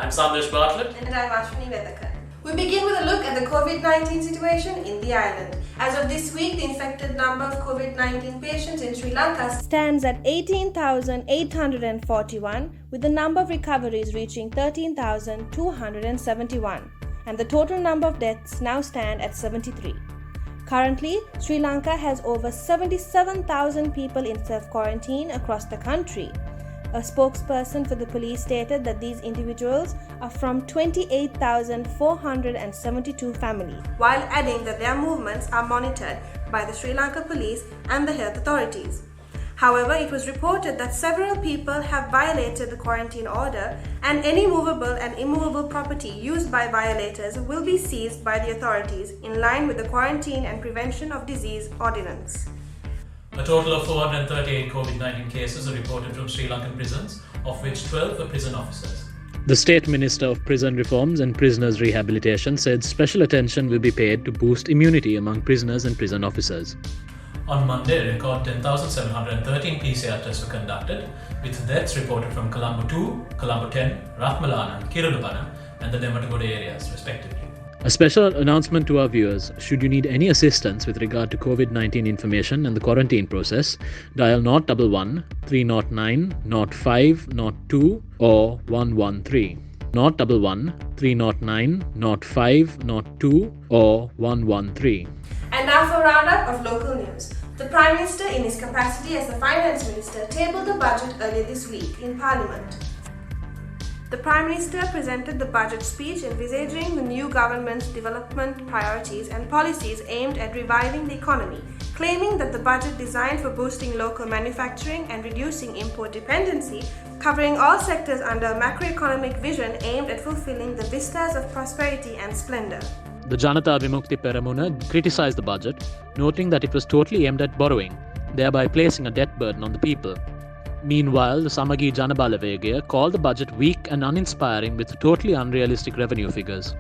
I'm Sandesh Bartlett. And I'm Ashwini Vedakar. We begin with a look at the COVID-19 situation in the island. As of this week, the infected number of COVID-19 patients in Sri Lanka stands at 18,841, with the number of recoveries reaching 13,271, and the total number of deaths now stand at 73. Currently, Sri Lanka has over 77,000 people in self-quarantine across the country. A spokesperson for the police stated that these individuals are from 28,472 families, while adding that their movements are monitored by the Sri Lanka police and the health authorities. However, it was reported that several people have violated the quarantine order, and any movable and immovable property used by violators will be seized by the authorities in line with the Quarantine and Prevention of Disease Ordinance. A total of 438 COVID-19 cases are reported from Sri Lankan prisons, of which 12 were prison officers. The State Minister of Prison Reforms and Prisoners Rehabilitation said special attention will be paid to boost immunity among prisoners and prison officers. On Monday, a record 10,713 PCR tests were conducted, with deaths reported from Colombo 2, Colombo 10, Rathmalana, Kirulupana, and the Nematagoda areas, respectively. A special announcement to our viewers: should you need any assistance with regard to COVID-19 information and the quarantine process, dial 011 309 05 02 or 113. 011 309 05 02 or 113. And now for a roundup of local news. The Prime Minister, in his capacity as the Finance Minister, tabled the budget earlier this week in Parliament. The Prime Minister presented the budget speech envisaging the new government's development priorities and policies aimed at reviving the economy, claiming that the budget designed for boosting local manufacturing and reducing import dependency, covering all sectors under a macroeconomic vision aimed at fulfilling the vistas of prosperity and splendor. The Janata Vimukti Peramuna criticised the budget, noting that it was totally aimed at borrowing, thereby placing a debt burden on the people. Meanwhile, the Samagi Janabalavegaya called the budget weak and uninspiring with totally unrealistic revenue figures.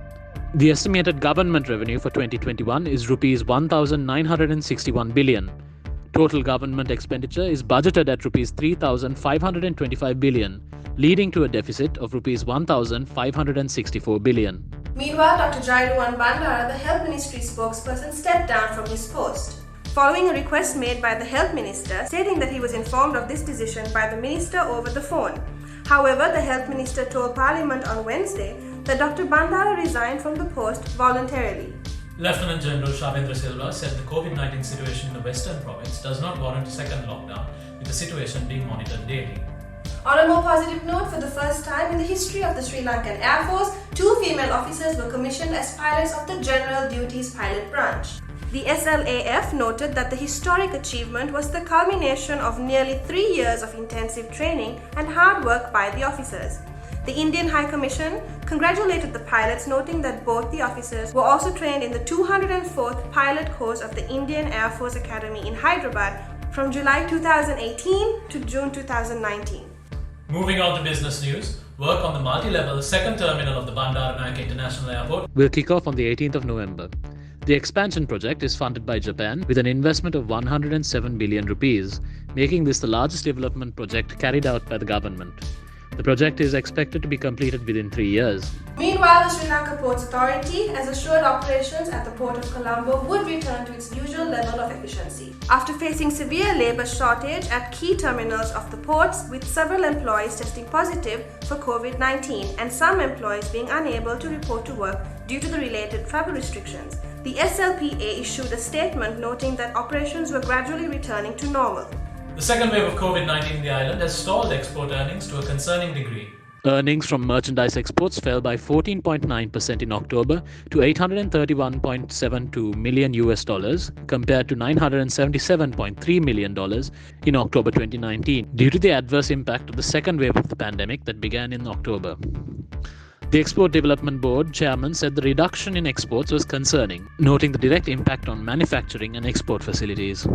The estimated government revenue for 2021 is Rs 1,961 billion. Total government expenditure is budgeted at Rs 3,525 billion, leading to a deficit of Rs 1,564 billion. Meanwhile, Dr. Jairuwan Bandara, the Health Ministry spokesperson, stepped down from his post, following a request made by the Health Minister stating that he was informed of this decision by the Minister over the phone. However, the Health Minister told Parliament on Wednesday that Dr. Bandara resigned from the post voluntarily. Lieutenant General Shavendra Silva said the COVID-19 situation in the Western Province does not warrant a second lockdown, with the situation being monitored daily. On a more positive note, for the first time in the history of the Sri Lankan Air Force, 2 female officers were commissioned as pilots of the General Duties Pilot Branch. The SLAF noted that the historic achievement was the culmination of nearly 3 years of intensive training and hard work by the officers. The Indian High Commission congratulated the pilots, noting that both the officers were also trained in the 204th pilot course of the Indian Air Force Academy in Hyderabad from July 2018 to June 2019. Moving on to business news, work on the multi-level second terminal of the Bandaranaike International Airport Will kick off on the 18th of November. The expansion project is funded by Japan with an investment of 107 billion rupees, making this the largest development project carried out by the government. The project is expected to be completed within 3 years. Meanwhile, the Sri Lanka Ports Authority has assured operations at the port of Colombo would return to its usual level of efficiency, after facing severe labour shortage at key terminals of the ports, with several employees testing positive for COVID-19 and some employees being unable to report to work due to the related travel restrictions. The SLPA issued a statement noting that operations were gradually returning to normal. The second wave of COVID-19 in the island has stalled export earnings to a concerning degree. Earnings from merchandise exports fell by 14.9% in October to $831.72 million compared to $977.3 million in October 2019 due to the adverse impact of the second wave of the pandemic that began in October. The Export Development Board chairman said the reduction in exports was concerning, noting the direct impact on manufacturing and export facilities.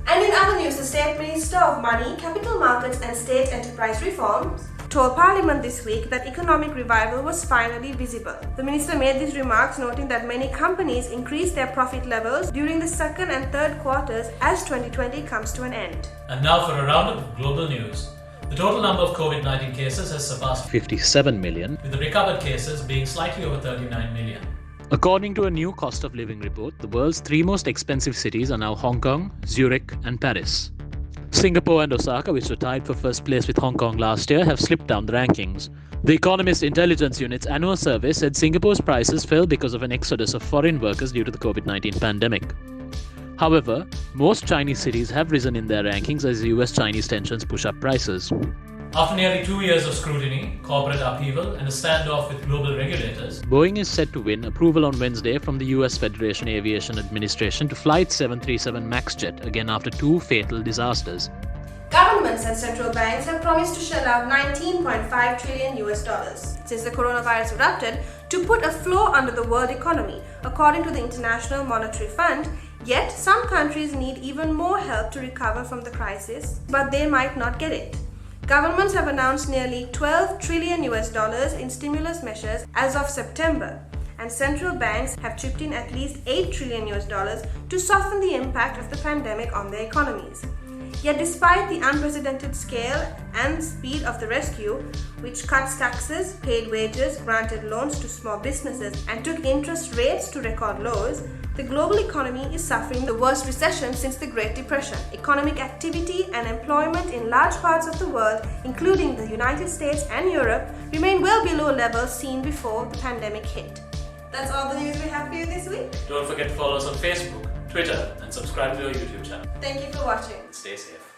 And in other news, the State Minister of Money, Capital Markets and State Enterprise Reforms told Parliament this week that economic revival was finally visible. The minister made these remarks, noting that many companies increased their profit levels during the second and third quarters as 2020 comes to an end. And now for a roundup of global news. The total number of COVID-19 cases has surpassed 57 million. with the recovered cases being slightly over 39 million. According to a new cost of living report, the world's three most expensive cities are now Hong Kong, Zurich, and Paris. Singapore and Osaka, which were tied for first place with Hong Kong last year, have slipped down the rankings. The Economist Intelligence Unit's annual survey said Singapore's prices fell because of an exodus of foreign workers due to the COVID-19 pandemic. However, most Chinese cities have risen in their rankings as US-Chinese tensions push up prices. After nearly 2 years of scrutiny, corporate upheaval, and a standoff with global regulators, Boeing is set to win approval on Wednesday from the US Federation Aviation Administration to fly its 737 MAX jet again after two fatal disasters. Governments and central banks have promised to shell out $19.5 trillion since the coronavirus erupted to put a floor under the world economy, according to the International Monetary Fund. Yet, some countries need even more help to recover from the crisis, but they might not get it. Governments have announced nearly $12 trillion in stimulus measures as of September, and central banks have chipped in at least $8 trillion to soften the impact of the pandemic on their economies. Yet despite the unprecedented scale and speed of the rescue, which cuts taxes, paid wages, granted loans to small businesses, and took interest rates to record lows, the global economy is suffering the worst recession since the Great Depression. Economic activity and employment in large parts of the world, including the United States and Europe, remain well below levels seen before the pandemic hit. That's all the news we have for you this week. don't forget to follow us on Facebook, Twitter, and subscribe to our YouTube channel. Thank you for watching. Stay safe.